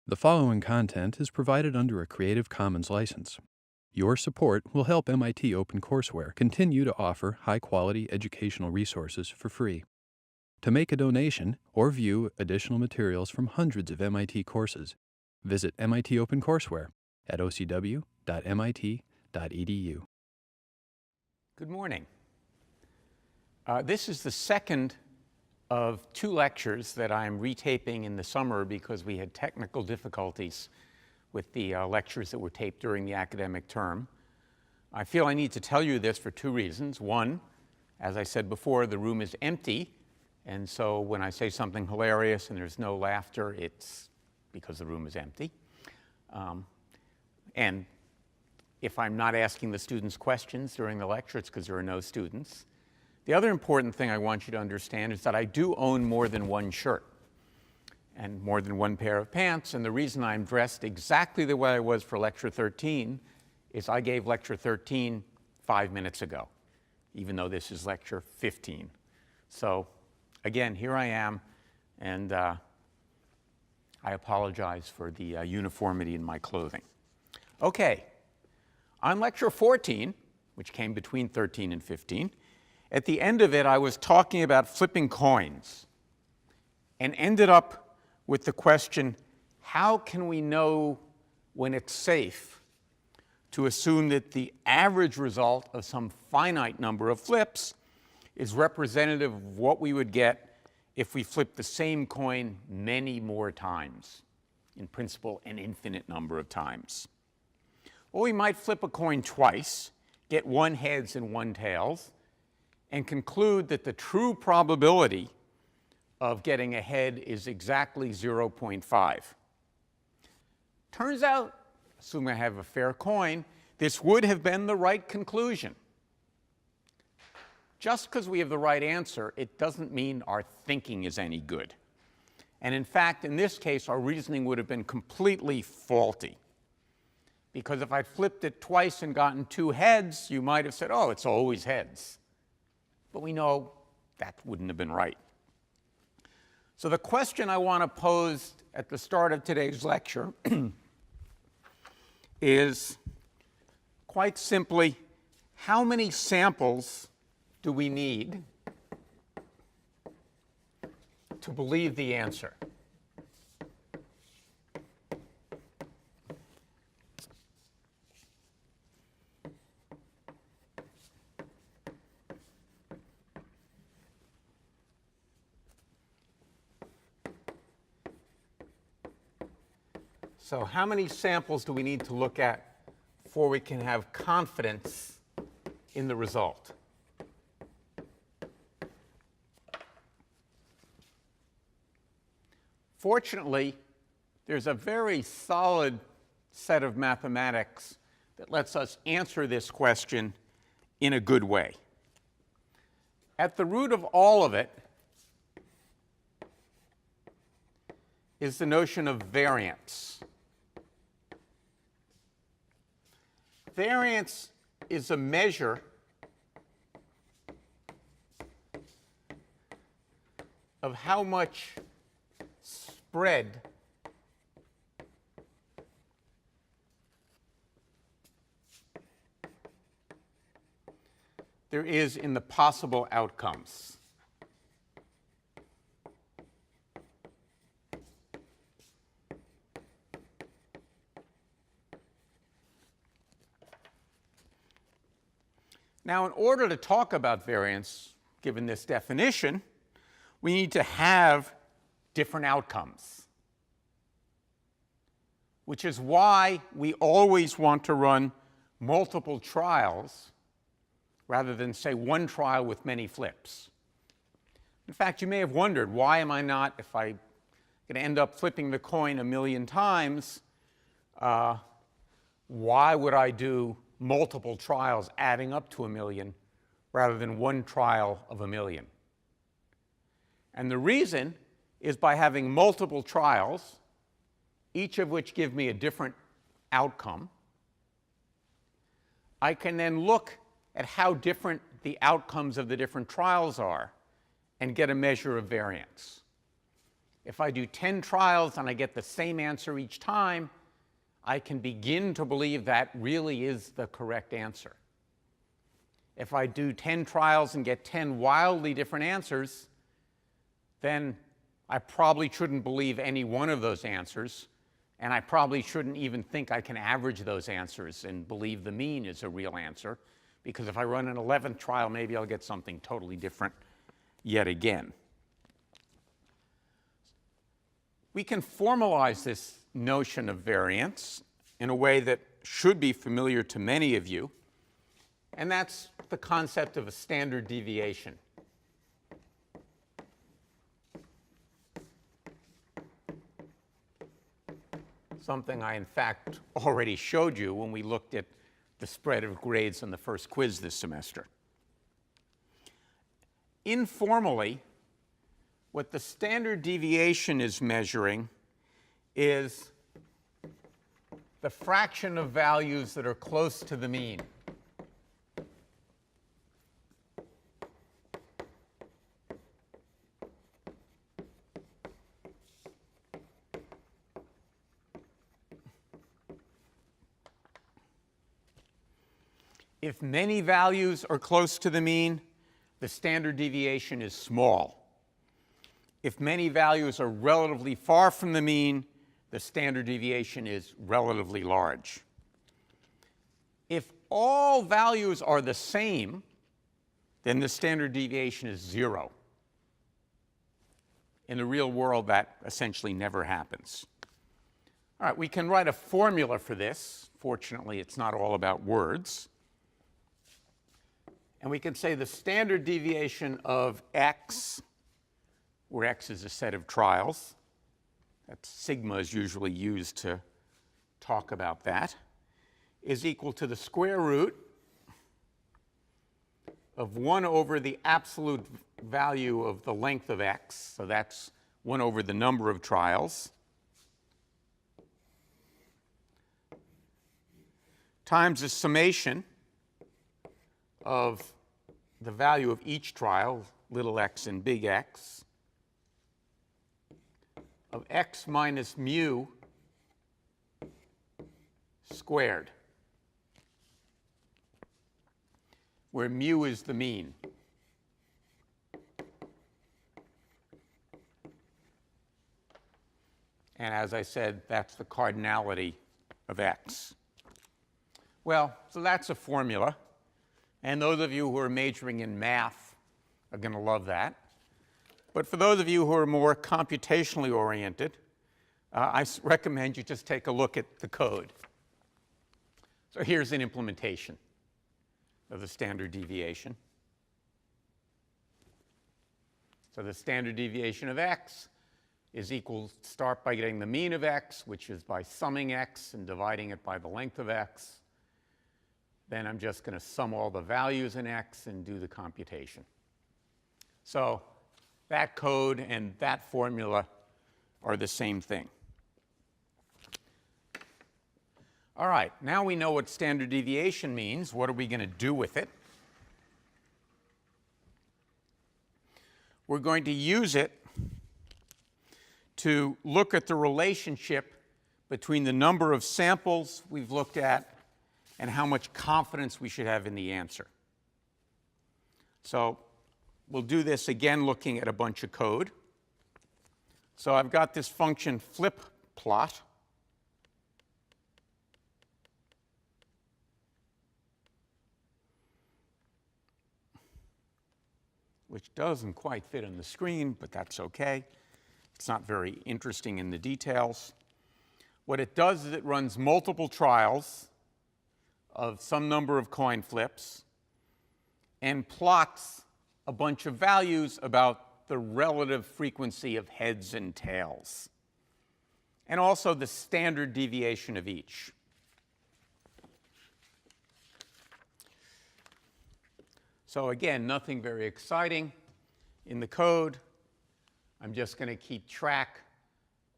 The following content is provided under a Creative Commons license. Your support will help MIT OpenCourseware continue to offer high-quality educational resources for free. To make a donation or view additional materials from hundreds of MIT courses, visit MIT OpenCourseware at ocw.mit.edu. Good morning. This is the second of two lectures that I'm retaping in the summer because we had technical difficulties with the lectures that were taped during the academic term. I feel I need to tell you this for two reasons. One, as I said before, the room is empty, and so when I say something hilarious and there's no laughter, it's because the room is empty. And if I'm not asking the students questions during the lecture, it's because there are no students. The other important thing I want you to understand is that I do own more than one shirt and more than one pair of pants, and the reason I'm dressed exactly the way I was for Lecture 13 is I gave Lecture 13 5 minutes ago, even though this is Lecture 15. So again, here I am, and I apologize for the uniformity in my clothing. Okay, on Lecture 14, which came between 13 and 15, at the end of it, I was talking about flipping coins and ended up with the question, how can we know when it's safe to assume that the average result of some finite number of flips is representative of what we would get if we flipped the same coin many more times, in principle, an infinite number of times? Well, we might flip a coin twice, get one heads and one tails, and conclude that the true probability of getting a head is exactly 0.5. Turns out, assuming I have a fair coin, this would have been the right conclusion. Just because we have the right answer, it doesn't mean our thinking is any good. And in fact, in this case, our reasoning would have been completely faulty. Because if I'd flipped it twice and gotten two heads, you might have said, oh, it's always heads. But we know that wouldn't have been right. So the question I want to pose at the start of today's lecture is quite simply, how many samples do we need to believe the answer? So how many samples do we need to look at before we can have confidence in the result? Fortunately, there's a very solid set of mathematics that lets us answer this question in a good way. At the root of all of it is the notion of variance. Variance is a measure of how much spread there is in the possible outcomes. Now, in order to talk about variance, given this definition, we need to have different outcomes, which is why we always want to run multiple trials rather than, say, one trial with many flips. In fact, you may have wondered, why am I not, if I'm going to end up flipping the coin 1,000,000 times, why would I do multiple trials adding up to 1,000,000 rather than one trial of 1,000,000? And the reason is by having multiple trials, each of which give me a different outcome, I can then look at how different the outcomes of the different trials are and get a measure of variance. If I do 10 trials and I get the same answer each time, I can begin to believe that really is the correct answer. If I do 10 trials and get 10 wildly different answers, then I probably shouldn't believe any one of those answers, and I probably shouldn't even think I can average those answers and believe the mean is a real answer, because if I run an 11th trial, maybe I'll get something totally different yet again. We can formalize this notion of variance in a way that should be familiar to many of you, and that's the concept of a standard deviation. Something I, in fact, already showed you when we looked at the spread of grades in the first quiz this semester. Informally, what the standard deviation is measuring is the fraction of values that are close to the mean. If many values are close to the mean, the standard deviation is small. If many values are relatively far from the mean, the standard deviation is relatively large. If all values are the same, then the standard deviation is 0. In the real world, that essentially never happens. All right, we can write a formula for this. Fortunately, it's not all about words. And we can say the standard deviation of x, where x is a set of trials, that sigma is usually used to talk about that, is equal to the square root of 1 over the absolute value of the length of x, so that's 1 over the number of trials, times the summation of the value of each trial, little x and big X, of x minus mu squared, where mu is the mean. And as I said, that's the cardinality of x. Well, so that's a formula. And those of you who are majoring in math are going to love that. But for those of you who are more computationally oriented, I recommend you just take a look at the code. So here's an implementation of the standard deviation. So the standard deviation of x is equal, start by getting the mean of x, which is by summing x and dividing it by the length of x. Then I'm just going to sum all the values in x and do the computation. So that code and that formula are the same thing. All right, now we know what standard deviation means. What are we going to do with it? We're going to use it to look at the relationship between the number of samples we've looked at and how much confidence we should have in the answer. So we'll do this again looking at a bunch of code. So I've got this function flip plot. Which doesn't quite fit on the screen, but that's okay. It's not very interesting in the details. What it does is it runs multiple trials of some number of coin flips and plots a bunch of values about the relative frequency of heads and tails, and also the standard deviation of each. So again, nothing very exciting in the code. I'm just going to keep track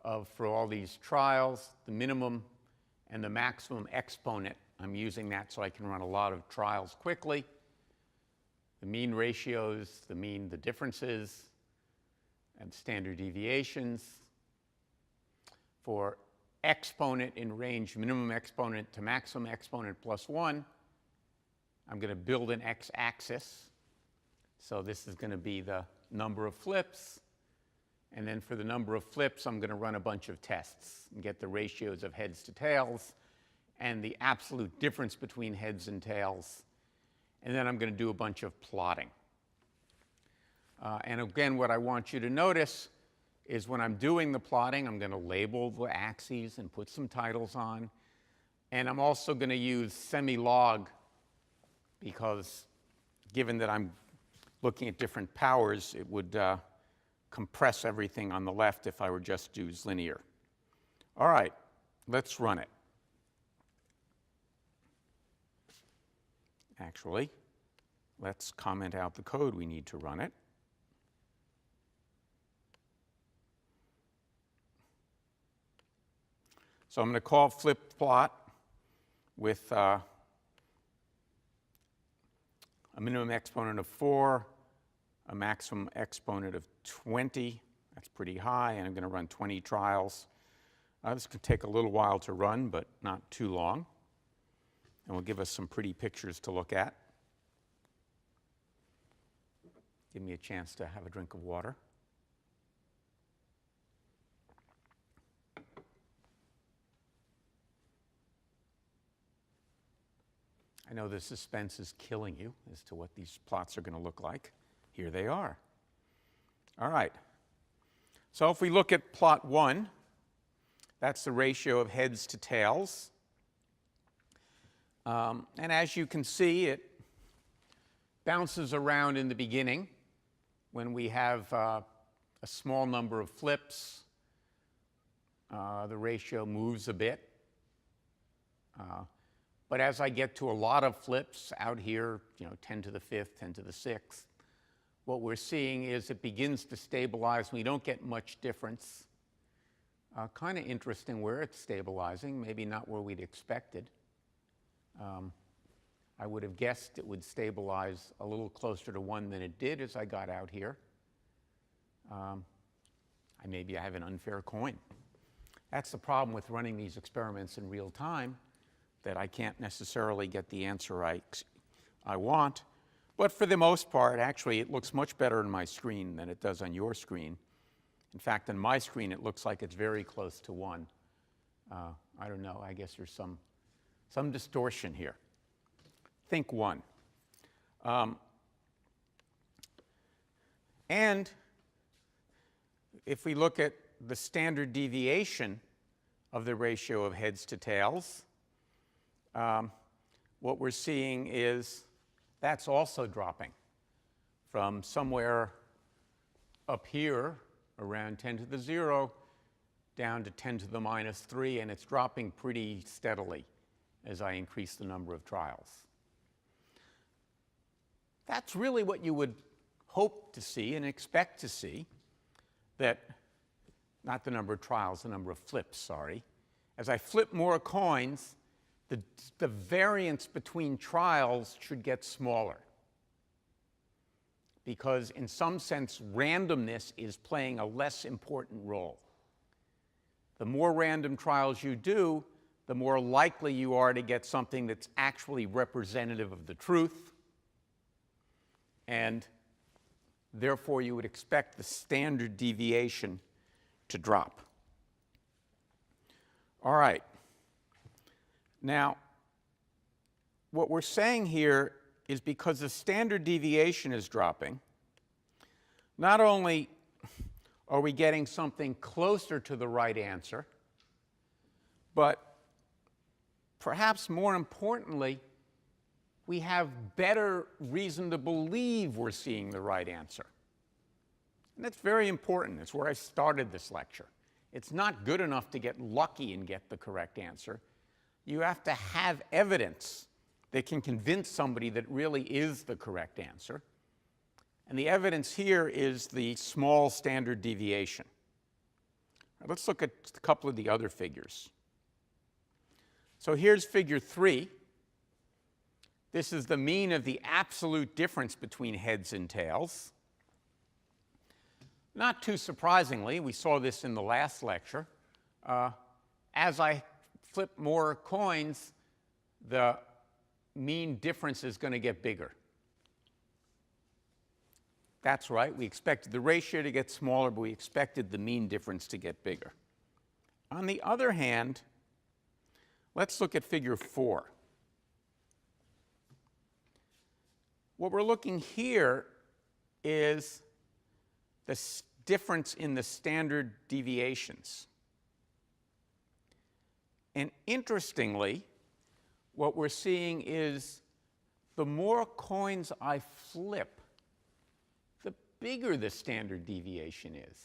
of, for all these trials, the minimum and the maximum exponent. I'm using that so I can run a lot of trials quickly. The mean ratios, the differences, and standard deviations. for exponent in range minimum exponent to maximum exponent plus 1, I'm going to build an x-axis. So this is going to be the number of flips. And then for the number of flips, I'm going to run a bunch of tests and get the ratios of heads to tails and the absolute difference between heads and tails. And then I'm going to do a bunch of plotting. And again, what I want you to notice is when I'm doing the plotting, I'm going to label the axes and put some titles on. And I'm also going to use semi-log because given that I'm looking at different powers, it would compress everything on the left if I were just to use linear. All right, let's run it. Actually, let's comment out the code we need to run it. So I'm going to call flip plot with a minimum exponent of 4, a maximum exponent of 20. That's pretty high, and I'm going to run 20 trials. This could take a little while to run, but not too long. And will give us some pretty pictures to look at. Give me a chance to have a drink of water. I know the suspense is killing you as to what these plots are going to look like. Here they are. All right. So if we look at plot 1, that's the ratio of heads to tails. And as you can see, it bounces around in the beginning when we have a small number of flips. The ratio moves a bit. But as I get to a lot of flips out here, 10 to the 5th, 10 to the 6th, what we're seeing is it begins to stabilize. We don't get much difference. Kind of interesting where it's stabilizing, maybe not where we'd expected. I would have guessed it would stabilize a little closer to 1 than it did as I got out here. Maybe I have an unfair coin. That's the problem with running these experiments in real time, that I can't necessarily get the answer I want. But for the most part, actually, it looks much better on my screen than it does on your screen. In fact, on my screen, it looks like it's very close to 1. I don't know. I guess there's some distortion here. Think 1. And if we look at the standard deviation of the ratio of heads to tails, what we're seeing is that's also dropping from somewhere up here around 10 to the 0 down to 10 to the minus 3, and it's dropping pretty steadily as I increase the number of trials. That's really what you would hope to see and expect to see, that not the number of trials, the number of flips, sorry. As I flip more coins, the variance between trials should get smaller, because in some sense, randomness is playing a less important role. The more random trials you do, the more likely you are to get something that's actually representative of the truth, and therefore you would expect the standard deviation to drop. All right. Now, what we're saying here is because the standard deviation is dropping, not only are we getting something closer to the right answer, but perhaps more importantly, we have better reason to believe we're seeing the right answer. And that's very important. It's where I started this lecture. It's not good enough to get lucky and get the correct answer. You have to have evidence that can convince somebody that really is the correct answer. And the evidence here is the small standard deviation. Now, let's look at a couple of the other figures. So here's figure 3. This is the mean of the absolute difference between heads and tails. Not too surprisingly, we saw this in the last lecture. as I flip more coins, the mean difference is going to get bigger. That's right, we expected the ratio to get smaller, but we expected the mean difference to get bigger. On the other hand, let's look at figure 4. What we're looking here is the difference in the standard deviations. And interestingly, what we're seeing is the more coins I flip, the bigger the standard deviation is.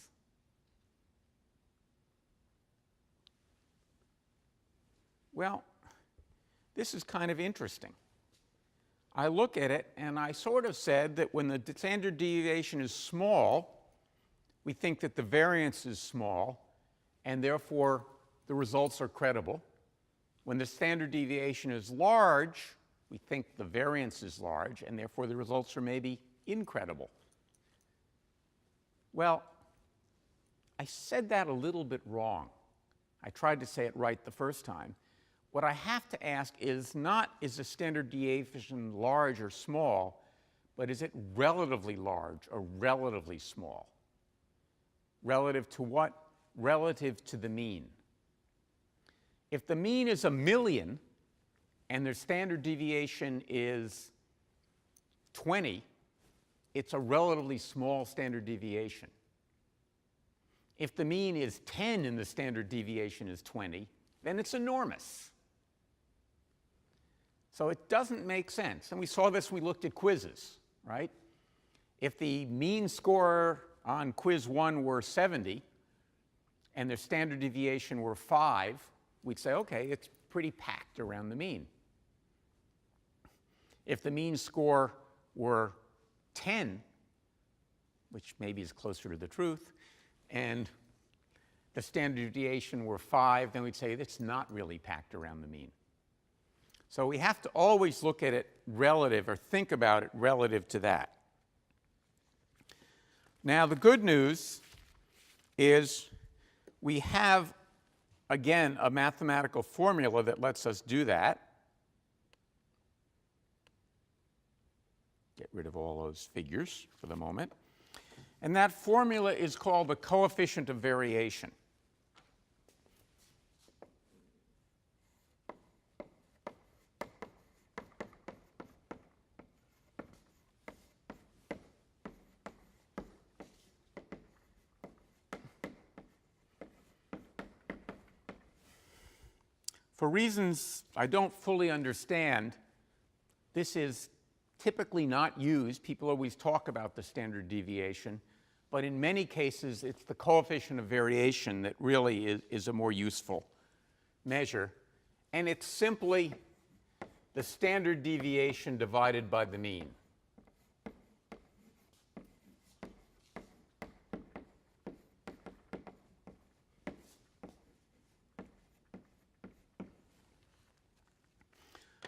Well, this is kind of interesting. I look at it, and I sort of said that when the standard deviation is small, we think that the variance is small, and therefore the results are credible. When the standard deviation is large, we think the variance is large, and therefore the results are maybe incredible. Well, I said that a little bit wrong. I tried to say it right the first time. What I have to ask is not, is the standard deviation large or small, but is it relatively large or relatively small? Relative to what? Relative to the mean. If the mean is 1,000,000 and their standard deviation is 20, it's a relatively small standard deviation. If the mean is 10 and the standard deviation is 20, then it's enormous. So it doesn't make sense. And we saw this when we looked at quizzes, right? If the mean score on quiz 1 were 70 and their standard deviation were 5, we'd say, okay, it's pretty packed around the mean. If the mean score were 10, which maybe is closer to the truth, and the standard deviation were 5, then we'd say it's not really packed around the mean. So we have to always look at it relative, or think about it relative to that. Now, the good news is we have, again, a mathematical formula that lets us do that. Get rid of all those figures for the moment. And that formula is called the coefficient of variation. For reasons I don't fully understand, this is typically not used. People always talk about the standard deviation, but in many cases it's the coefficient of variation that really is a more useful measure. And it's simply the standard deviation divided by the mean.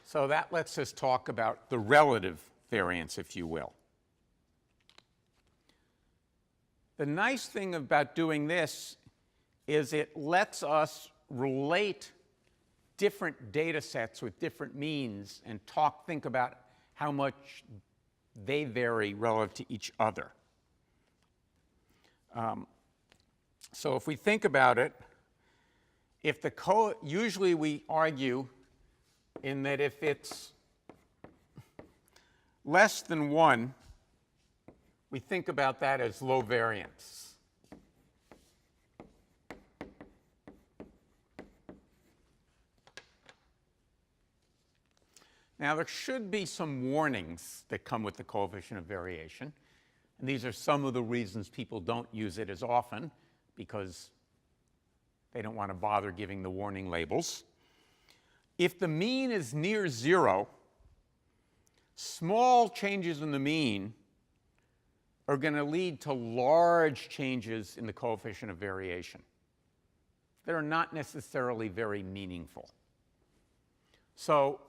So that lets us talk about the relative variance, if you will. The nice thing about doing this is it lets us relate different data sets with different means and think about how much they vary relative to each other. So if we think about it, if usually we argue in that if it's less than 1, we think about that as low variance. Now, there should be some warnings that come with the coefficient of variation. And these are some of the reasons people don't use it as often, because they don't want to bother giving the warning labels. If the mean is near 0, small changes in the mean are going to lead to large changes in the coefficient of variation. They're not necessarily very meaningful. So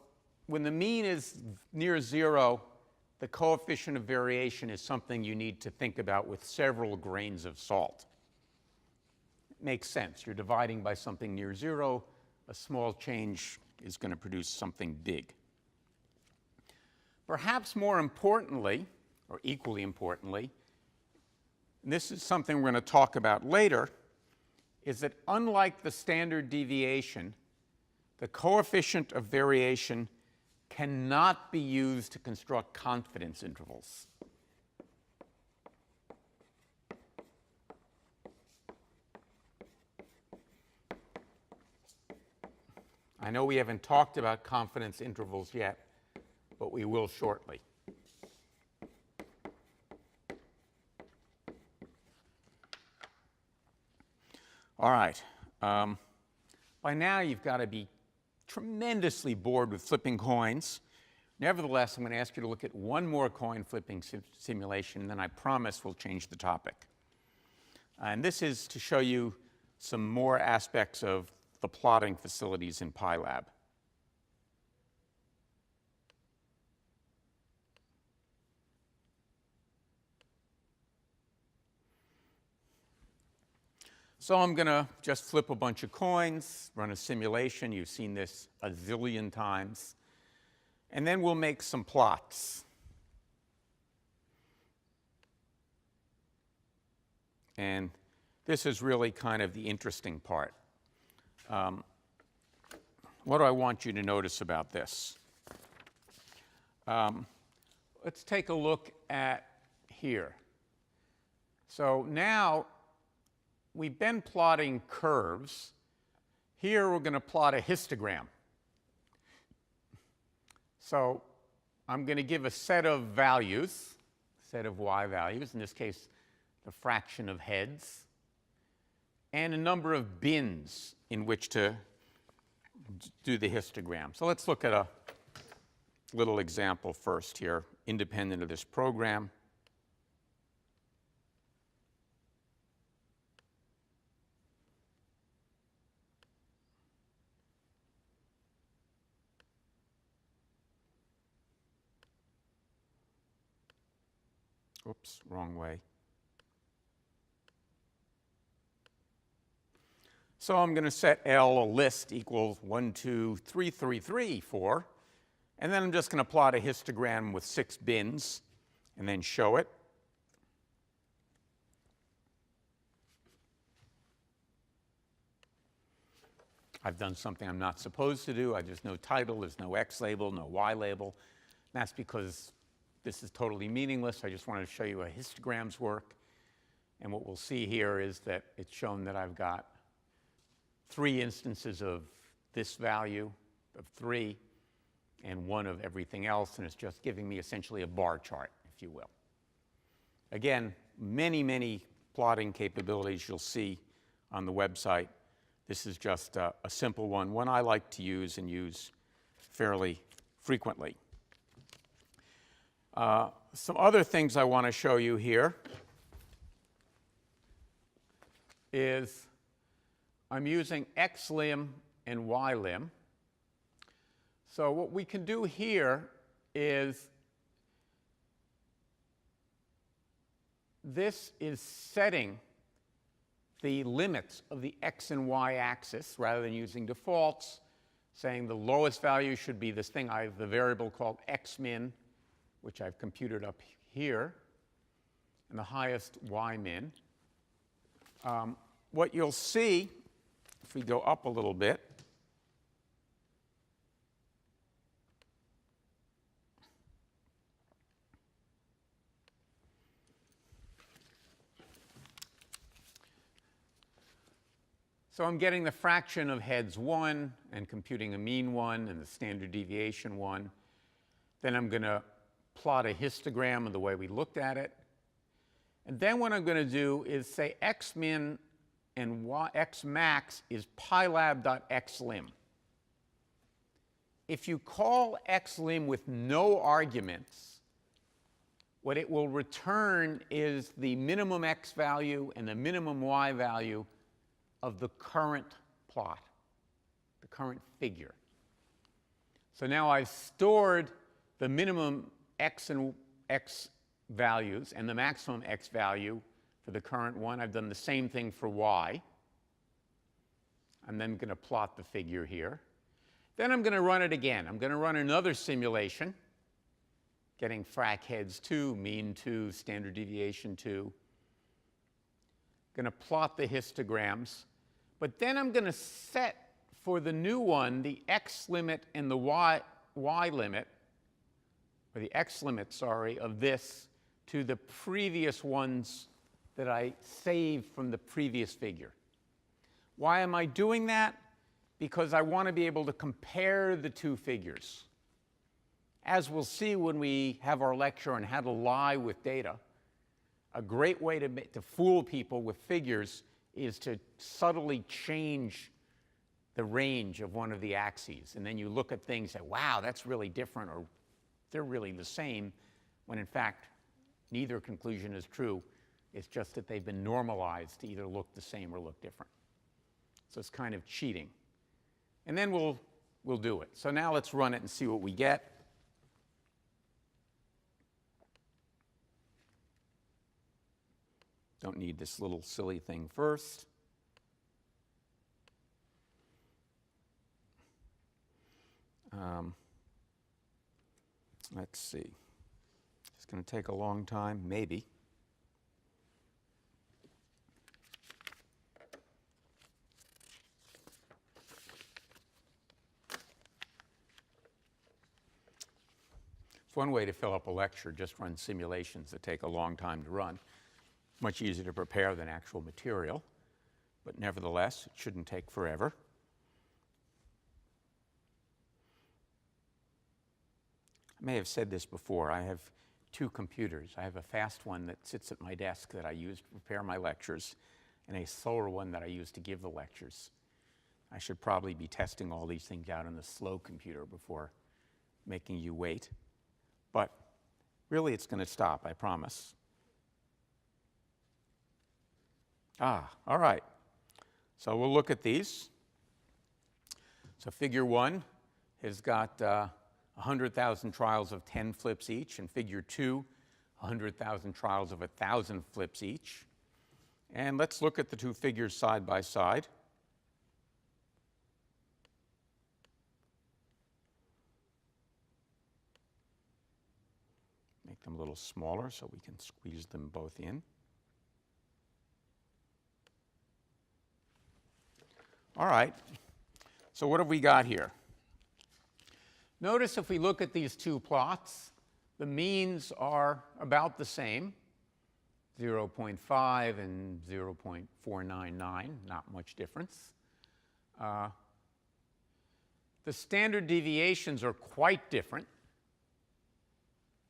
when the mean is near 0, the coefficient of variation is something you need to think about with several grains of salt. makes sense. You're dividing by something near 0. A small change is going to produce something big. Perhaps more importantly, or equally importantly, and this is something we're going to talk about later, is that unlike the standard deviation, the coefficient of variation cannot be used to construct confidence intervals. I know we haven't talked about confidence intervals yet, but we will shortly. All right. By now, you've got to be tremendously bored with flipping coins. Nevertheless, I'm going to ask you to look at one more coin flipping simulation, and then I promise we'll change the topic. And this is to show you some more aspects of the plotting facilities in PyLab. So I'm going to just flip a bunch of coins, run a simulation. You've seen this a zillion times. And then we'll make some plots. And this is really kind of the interesting part. What do I want you to notice about this? Let's take a look at here. So now we've been plotting curves. Here we're going to plot a histogram. So I'm going to give a set of values, set of y values, in this case the fraction of heads, and a number of bins in which to do the histogram. So let's look at a little example first here, independent of this program. Oops, wrong way. So I'm going to set L, a list, equals 1, 2, 3, 3, 3, 4. And then I'm just going to plot a histogram with 6 bins and then show it. I've done something I'm not supposed to do. There's no title, there's no X label, no Y label. And that's because this is totally meaningless. I just wanted to show you how histograms work. And what we'll see here is that it's shown that I've got 3 instances of this value of 3 and 1 of everything else, and it's just giving me essentially a bar chart, if you will. Again, many, many plotting capabilities you'll see on the website. This is just a simple one I like to use and use fairly frequently. Some other things I want to show you here is I'm using xlim and ylim. So what we can do here is this is setting the limits of the x and y axis rather than using defaults, saying the lowest value should be this thing, the variable called xmin, which I've computed up here, and the highest ymin. What you'll see, if we go up a little bit, so I'm getting the fraction of heads 1 and computing a mean 1 and the standard deviation 1. Then I'm going to plot a histogram of the way we looked at it. And then what I'm going to do is say xmin and xmax is pylab.xlim. If you call xlim with no arguments, what it will return is the minimum x value and the minimum y value of the current plot, the current figure. So now I've stored the minimum x and x values and the maximum x value for the current one. I've done the same thing for y. I'm then going to plot the figure here. Then I'm going to run it again. I'm going to run another simulation, getting frac heads 2, mean 2, standard deviation 2. Going to plot the histograms. But then I'm going to set for the new one the x limit and the y limit, or the x limit, sorry, of this to the previous ones that I saved from the previous figure. Why am I doing that? Because I want to be able to compare the two figures. As we'll see when we have our lecture on how to lie with data, a great way to fool people with figures is to subtly change the range of one of the axes. And then you look at things and say, wow, that's really different, or they're really the same, when in fact, neither conclusion is true. It's just that they've been normalized to either look the same or look different. So it's kind of cheating. And then we'll do it. So now let's run it and see what we get. Don't need this little silly thing first. Let's see. It's going to take a long time, maybe. It's one way to fill up a lecture, just run simulations that take a long time to run. Much easier to prepare than actual material, but nevertheless, it shouldn't take forever. I may have said this before. I have two computers. I have a fast one that sits at my desk that I use to prepare my lectures, and a slower one that I use to give the lectures. I should probably be testing all these things out on the slow computer before making you wait. But really, it's going to stop, I promise. All right. So we'll look at these. So figure 1 has got 100,000 trials of 10 flips each, and figure 2, 100,000 trials of 1,000 flips each. And let's look at the two figures side by side. Make them a little smaller so we can squeeze them both in. All right, so what have we got here? Notice if we look at these two plots, the means are about the same, 0.5 and 0.499, not much difference. The standard deviations are quite different,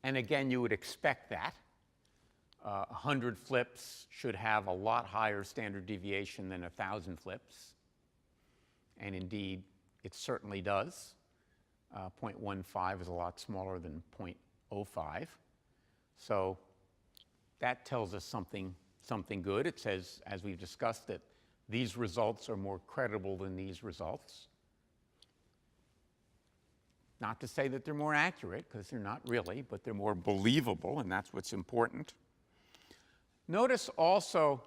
and again, you would expect that. 100 flips should have a lot higher standard deviation than 1,000 flips. And indeed, it certainly does. 0.15 is a lot smaller than 0.05. So that tells us something good. It says, as we've discussed, that these results are more credible than these results. Not to say that they're more accurate, because they're not really, but they're more believable, and that's what's important. Notice also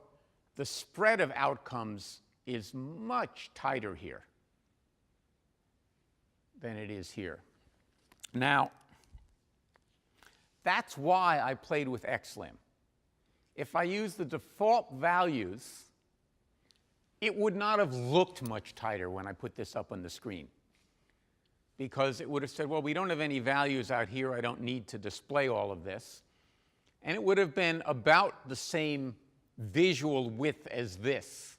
the spread of outcomes is much tighter here than it is here. Now, that's why I played with XLIM. If I used the default values, it would not have looked much tighter when I put this up on the screen, because it would have said, well, we don't have any values out here. I don't need to display all of this. And it would have been about the same visual width as this,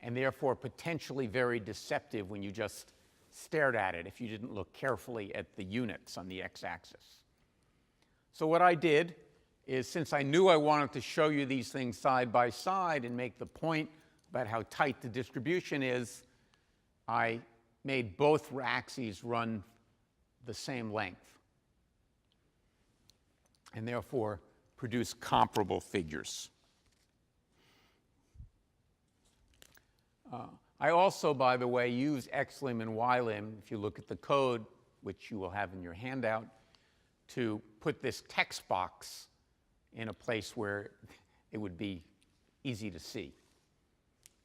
and therefore potentially very deceptive when you just stared at it if you didn't look carefully at the units on the x-axis. So what I did is, since I knew I wanted to show you these things side by side and make the point about how tight the distribution is, I made both axes run the same length, and therefore produce comparable figures. I also, by the way, use XLIM and YLIM, if you look at the code, which you will have in your handout, to put this text box in a place where it would be easy to see.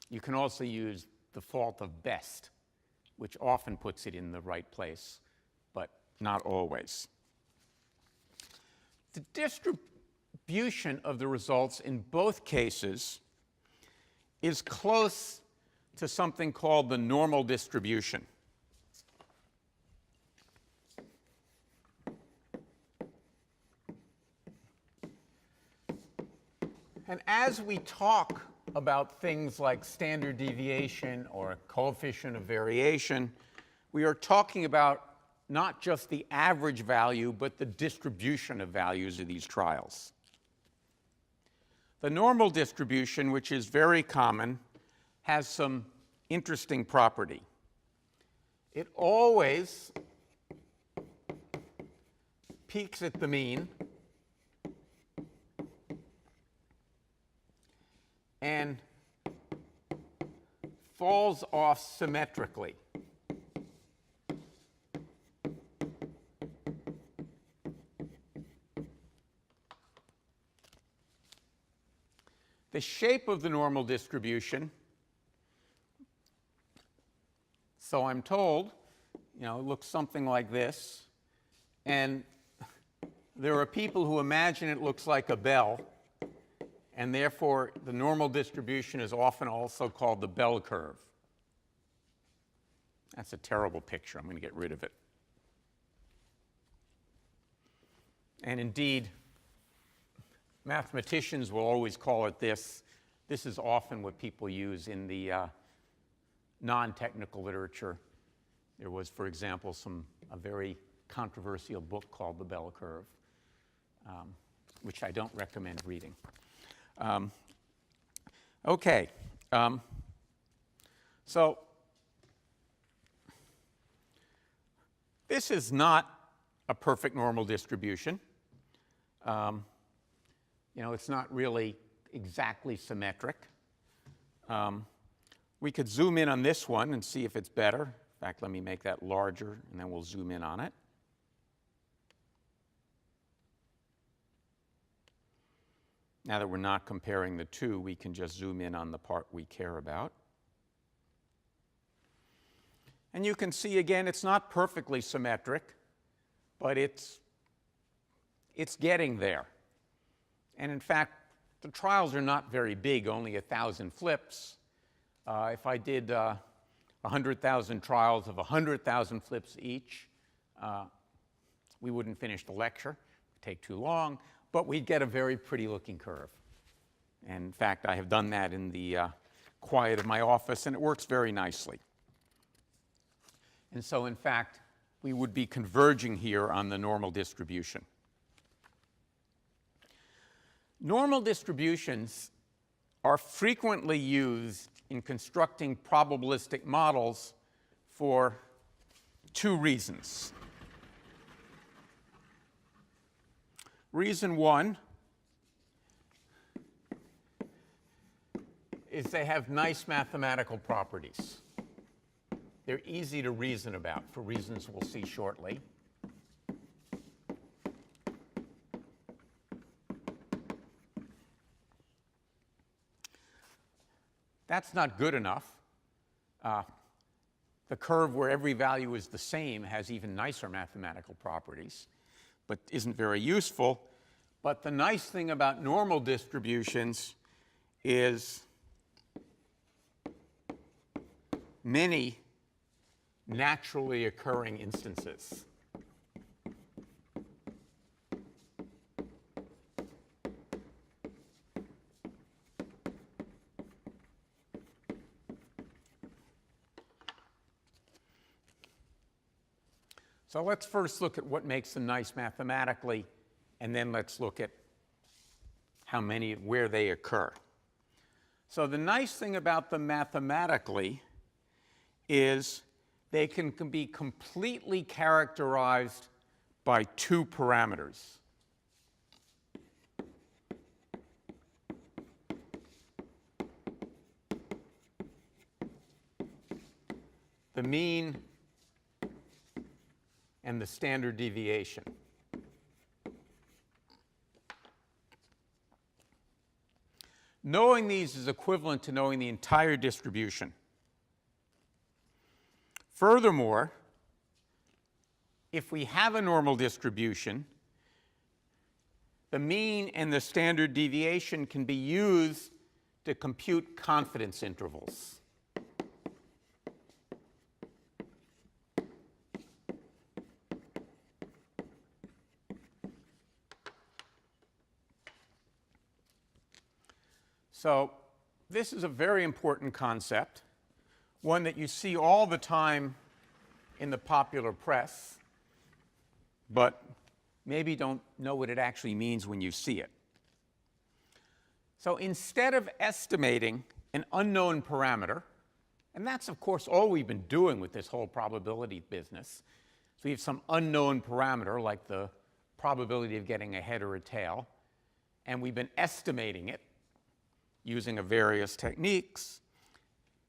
You can also use default of best, which often puts it in the right place, but not always. The distribution of the results in both cases is close to something called the normal distribution. And as we talk about things like standard deviation or coefficient of variation, we are talking about not just the average value, but the distribution of values of these trials. The normal distribution, which is very common, has some interesting property. It always peaks at the mean and falls off symmetrically. The shape of the normal distribution, so I'm told, it looks something like this. And there are people who imagine it looks like a bell, and therefore the normal distribution is often also called the bell curve. That's a terrible picture. I'm going to get rid of it. And indeed, mathematicians will always call it this. This is often what people use in the non-technical literature. There was, for example, a very controversial book called The Bell Curve, which I don't recommend reading. Okay. So this is not a perfect normal distribution. It's not really exactly symmetric. We could zoom in on this one and see if it's better. In fact, let me make that larger, and then we'll zoom in on it. Now that we're not comparing the two, we can just zoom in on the part we care about. And you can see, again, it's not perfectly symmetric, but it's getting there. And in fact, the trials are not very big, only 1,000 flips. If I did 100,000 trials of 100,000 flips each, we wouldn't finish the lecture. It would take too long, but we'd get a very pretty looking curve. And in fact, I have done that in the quiet of my office, and it works very nicely. And so, in fact, we would be converging here on the normal distribution. Normal distributions are frequently used in constructing probabilistic models for two reasons. Reason one is they have nice mathematical properties. They're easy to reason about for reasons we'll see shortly. That's not good enough. The curve where every value is the same has even nicer mathematical properties, but isn't very useful. But the nice thing about normal distributions is many naturally occurring instances. So let's first look at what makes them nice mathematically, and then let's look at where they occur. So the nice thing about them mathematically is they can be completely characterized by two parameters. The mean and the standard deviation. Knowing these is equivalent to knowing the entire distribution. Furthermore, if we have a normal distribution, the mean and the standard deviation can be used to compute confidence intervals. So this is a very important concept, one that you see all the time in the popular press, but maybe don't know what it actually means when you see it. So instead of estimating an unknown parameter, and that's of course all we've been doing with this whole probability business, so we have some unknown parameter like the probability of getting a head or a tail, and we've been estimating it using various techniques,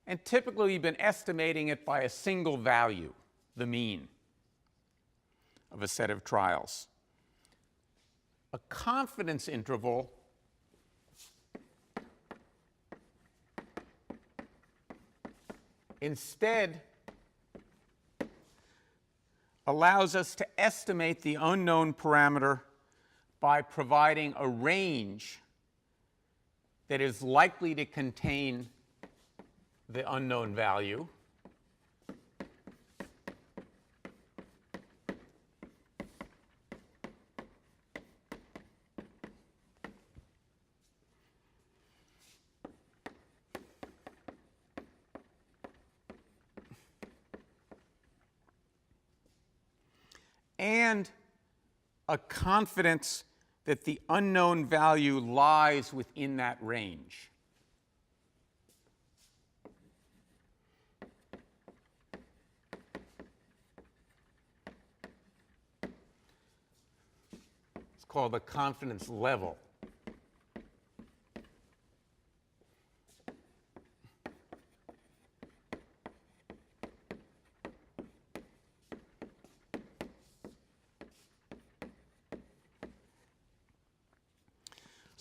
and typically we've been estimating it by a single value, the mean of a set of trials. A confidence interval instead allows us to estimate the unknown parameter by providing a range that is likely to contain the unknown value and a confidence that the unknown value lies within that range. It's called the confidence level.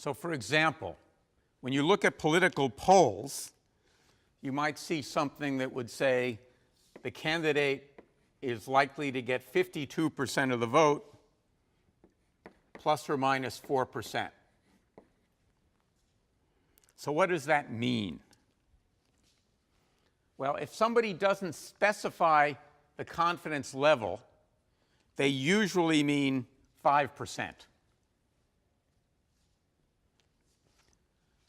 So for example, when you look at political polls, you might see something that would say the candidate is likely to get 52% of the vote plus or minus 4%. So what does that mean? Well, if somebody doesn't specify the confidence level, they usually mean 5%.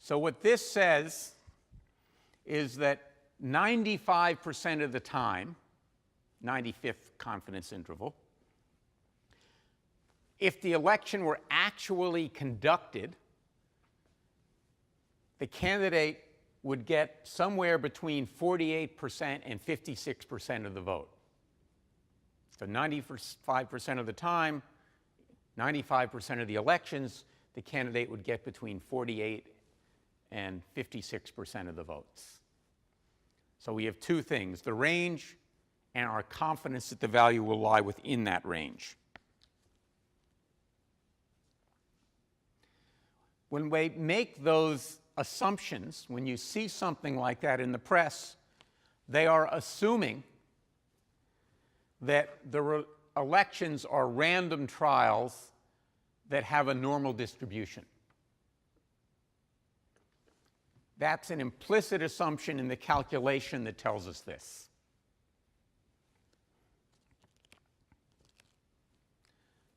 So what this says is that 95% of the time, 95th confidence interval, if the election were actually conducted, the candidate would get somewhere between 48% and 56% of the vote. So 95% of the time, 95% of the elections, the candidate would get between 48 and 56% of the votes. So we have two things, the range and our confidence that the value will lie within that range. When we make those assumptions, when you see something like that in the press, they are assuming that the elections are random trials that have a normal distribution. That's an implicit assumption in the calculation that tells us this.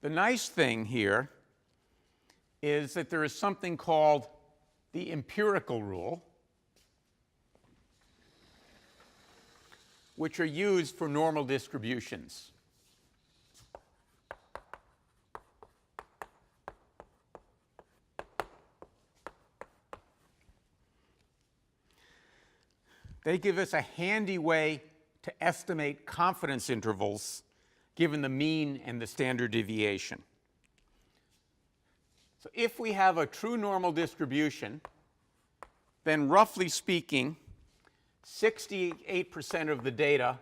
The nice thing here is that there is something called the empirical rule, which are used for normal distributions. They give us a handy way to estimate confidence intervals given the mean and the standard deviation. So if we have a true normal distribution, then roughly speaking, 68% of the data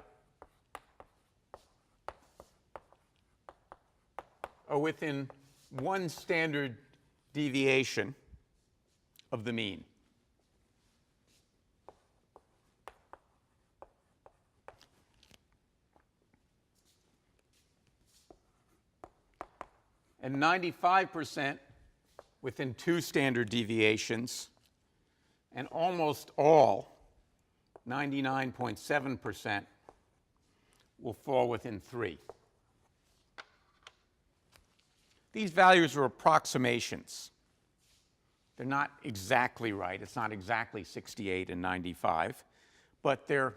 are within one standard deviation of the mean. and 95% within 2 standard deviations, and almost all, 99.7%, will fall within 3. These values are approximations. They're not exactly right. It's not exactly 68 and 95, but they're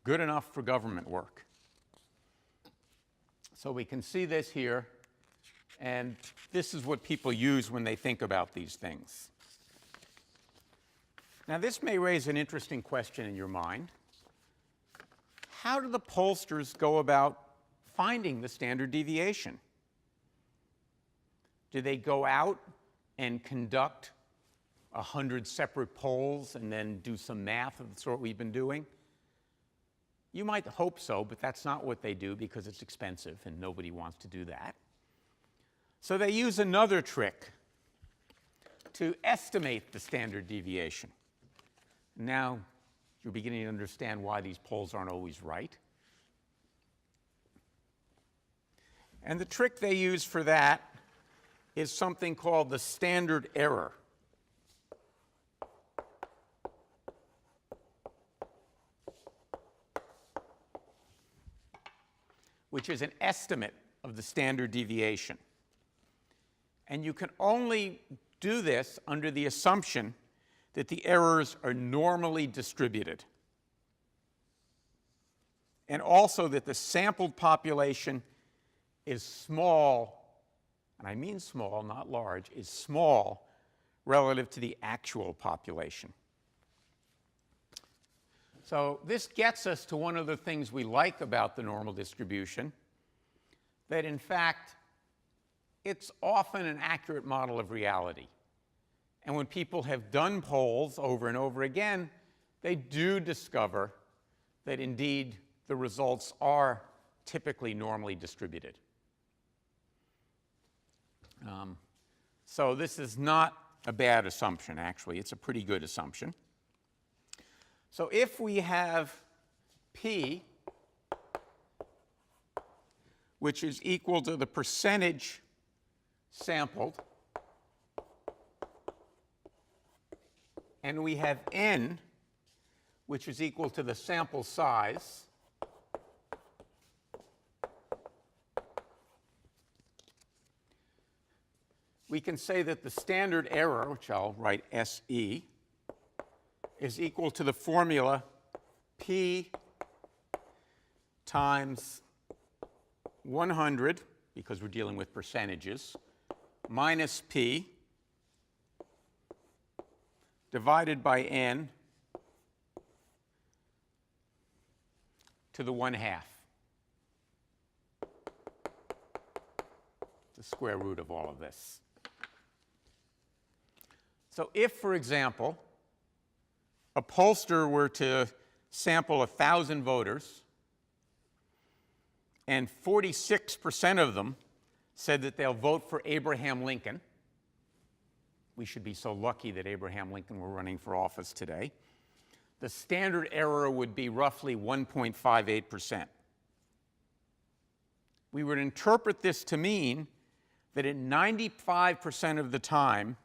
good enough for government work. So we can see this here, and this is what people use when they think about these things. Now, this may raise an interesting question in your mind. How do the pollsters go about finding the standard deviation? Do they go out and conduct 100 separate polls and then do some math of the sort we've been doing? You might hope so, but that's not what they do because it's expensive and nobody wants to do that. So they use another trick to estimate the standard deviation. Now you're beginning to understand why these polls aren't always right. And the trick they use for that is something called the standard error. Which is an estimate of the standard deviation. And you can only do this under the assumption that the errors are normally distributed. And also that the sampled population is small, and I mean small, not large, is small relative to the actual population. So this gets us to one of the things we like about the normal distribution, that in fact, it's often an accurate model of reality. And when people have done polls over and over again, they do discover that indeed the results are typically normally distributed. So this is not a bad assumption, actually. It's a pretty good assumption. So if we have P, which is equal to the percentage sampled, and we have N, which is equal to the sample size, we can say that the standard error, which I'll write SE, is equal to the formula P times 100, because we're dealing with percentages, minus P divided by N to the 1/2, the square root of all of this. So if, for example, a pollster were to sample 1,000 voters, and 46% of them said that they'll vote for Abraham Lincoln. We should be so lucky that Abraham Lincoln were running for office today. The standard error would be roughly 1.58%. We would interpret this to mean that in 95% of the time,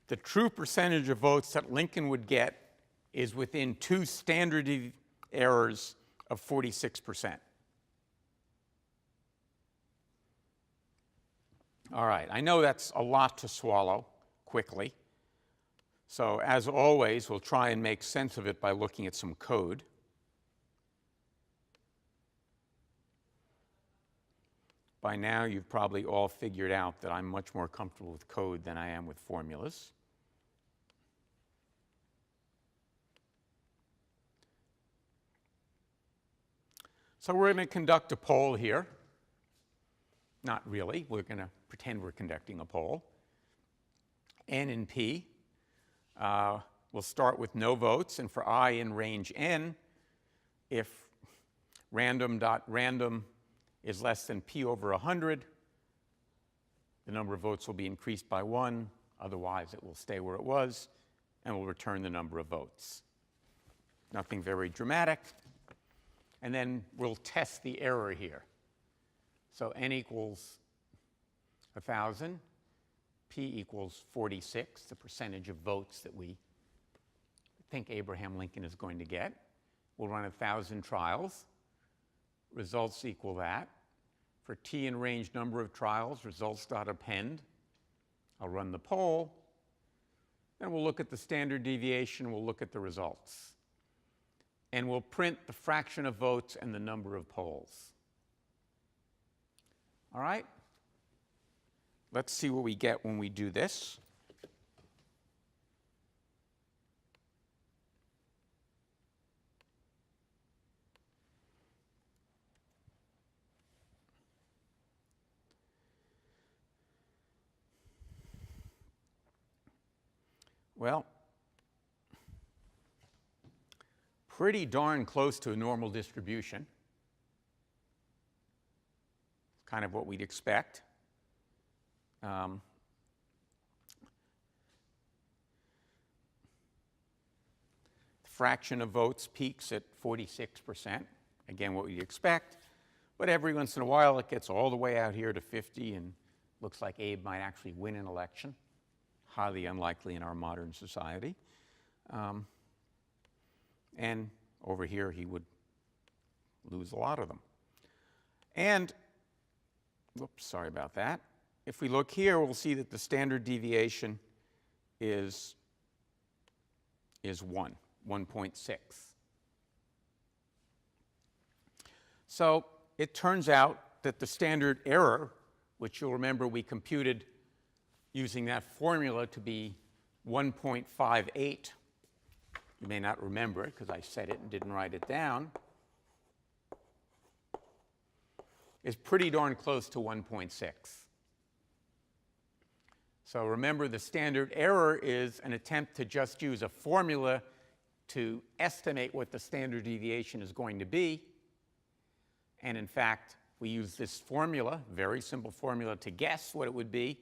the true percentage of votes that Lincoln would get is within 2 standard errors of 46%. All right, I know that's a lot to swallow quickly. So as always, we'll try and make sense of it by looking at some code. By now, you've probably all figured out that I'm much more comfortable with code than I am with formulas. So we're going to conduct a poll here. Not really. We're going to pretend we're conducting a poll. N and P. We'll start with no votes. And for I in range N, if random.random is less than P over 100, the number of votes will be increased by 1. Otherwise, it will stay where it was, and we'll return the number of votes. Nothing very dramatic. And then we'll test the error here. So N equals 1,000. P equals 46, the percentage of votes that we think Abraham Lincoln is going to get. We'll run 1,000 trials. Results equal that. For T in range number of trials, results dot append. I'll run the poll. Then we'll look at the standard deviation. We'll look at the results. And we'll print the fraction of votes and the number of polls. All right? Let's see what we get when we do this. Well, pretty darn close to a normal distribution. It's kind of what we'd expect. The fraction of votes peaks at 46%. Again, what we'd expect. But every once in a while, it gets all the way out here to 50, and looks like Abe might actually win an election. Highly unlikely in our modern society. And over here, he would lose a lot of them. And, whoops, sorry about that. If we look here, we'll see that the standard deviation is 1.6. So it turns out that the standard error, which you'll remember we computed using that formula to be 1.58. You may not remember it because I said it and didn't write it down. Is pretty darn close to 1.6. So remember, the standard error is an attempt to just use a formula to estimate what the standard deviation is going to be. And in fact, we use this formula, very simple formula, to guess what it would be.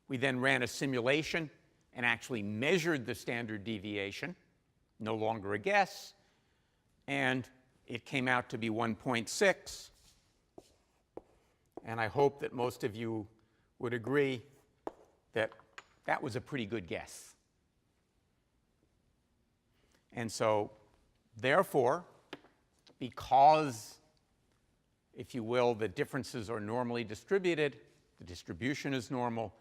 We then ran a simulation and actually measured the standard deviation, no longer a guess, and it came out to be 1.6. And I hope that most of you would agree that that was a pretty good guess. And so, therefore, because, if you will, the differences are normally distributed, the distribution is normal,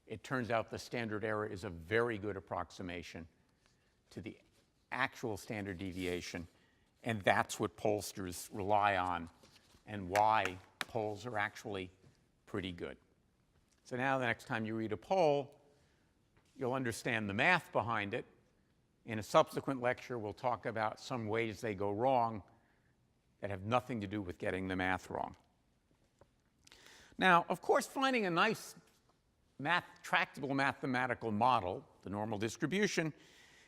it turns out the standard error is a very good approximation to the actual standard deviation, and that's what pollsters rely on and why polls are actually pretty good. So now the next time you read a poll, you'll understand the math behind it. In a subsequent lecture, we'll talk about some ways they go wrong that have nothing to do with getting the math wrong. Now, of course, finding a nice tractable mathematical model, the normal distribution,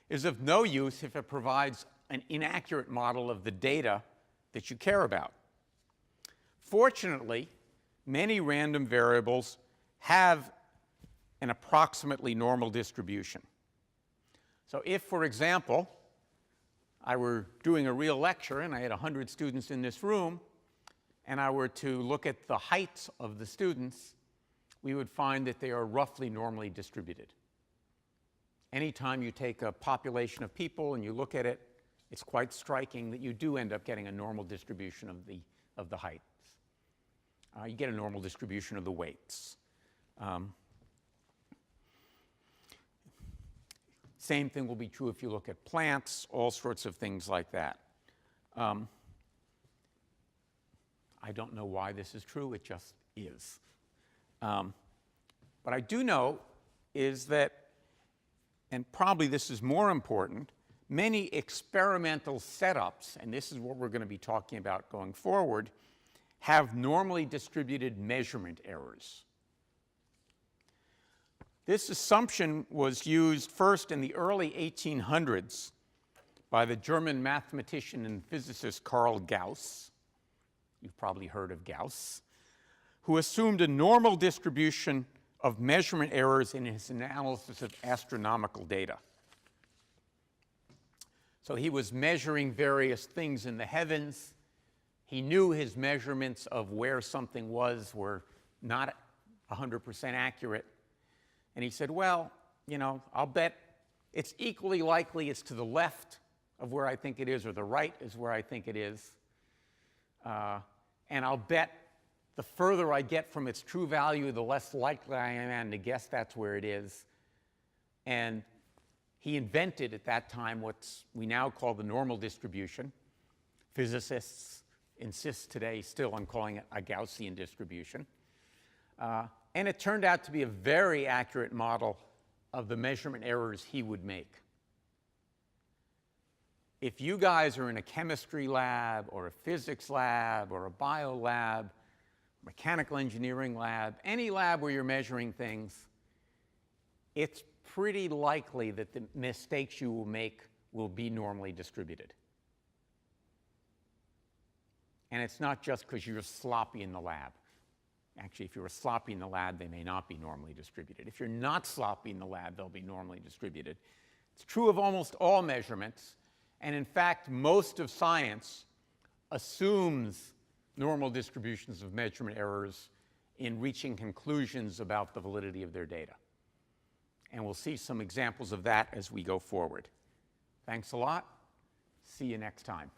is of no use if it provides an inaccurate model of the data that you care about. Fortunately, many random variables have an approximately normal distribution. So if, for example, I were doing a real lecture and I had 100 students in this room, and I were to look at the heights of the students, we would find that they are roughly normally distributed. Anytime you take a population of people and you look at it, it's quite striking that you do end up getting a normal distribution of the heights. You get a normal distribution of the weights. Same thing will be true if you look at plants, all sorts of things like that. I don't know why this is true, it just is. What I do know is that, and probably this is more important, many experimental setups, and this is what we're going to be talking about going forward, have normally distributed measurement errors. This assumption was used first in the early 1800s by the German mathematician and physicist Carl Gauss. You've probably heard of Gauss, who assumed a normal distribution of measurement errors in his analysis of astronomical data. So he was measuring various things in the heavens. He knew his measurements of where something was were not 100% accurate. And he said, well, I'll bet it's equally likely it's to the left of where I think it is, or the right is where I think it is. And I'll bet the further I get from its true value, the less likely I am to guess that's where it is. And he invented at that time what we now call the normal distribution. Physicists insist today still on calling it a Gaussian distribution. And it turned out to be a very accurate model of the measurement errors he would make. If you guys are in a chemistry lab or a physics lab or a bio lab, mechanical engineering lab, any lab where you're measuring things, it's pretty likely that the mistakes you will make will be normally distributed. And it's not just because you're sloppy in the lab. Actually, if you're sloppy in the lab, they may not be normally distributed. If you're not sloppy in the lab, they'll be normally distributed. It's true of almost all measurements. And in fact, most of science assumes normal distributions of measurement errors in reaching conclusions about the validity of their data. And we'll see some examples of that as we go forward. Thanks a lot. See you next time.